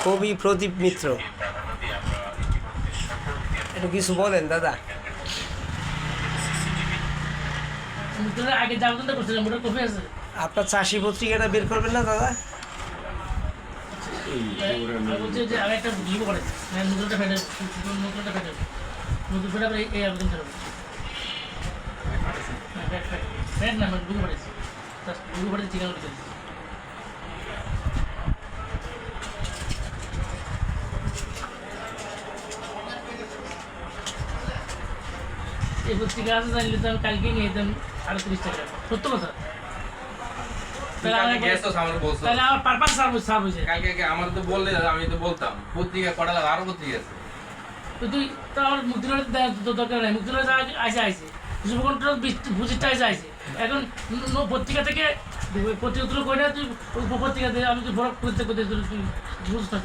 কবি প্রদীপ মিত্র, এটা কিছু বলেন দাদা। আগে জানতে করছিলাম ওটা কপি আছে। আপনার চাষি পত্রিকাটা বের করবেন না দাদা? বলছি যে আমি একটা লিখে পড়েছি, নতুনটা ফেটে নতুন ফেটে এই আবেদন করবো। ফ্যাট না মানে বুঝে পড়েছি, বুঝে পড়েছি ঠিকানা লিখে দিচ্ছি। এই পত্রিকা আছে জানলে তো আমি কালকে নিয়ে যেতাম 38 টাকা। সত্য কথা। তাহলে আমার পারপাস সার্ভ হয়েছে। কালকে আমার তো বললে আমি তো বলতাম পত্রিকা কটা আরো পত্রিকা আছে। তো তুই তো আমার মুক্তির দরকার নাই, মুক্তির আইসে যুবকণ্ঠের 25টা আইসে। এখন পত্রিকা থেকে পত্রিকা তুলে কই না তুই পত্রিকা দিয়ে আমি তুই বড় করতে তুই বুঝতে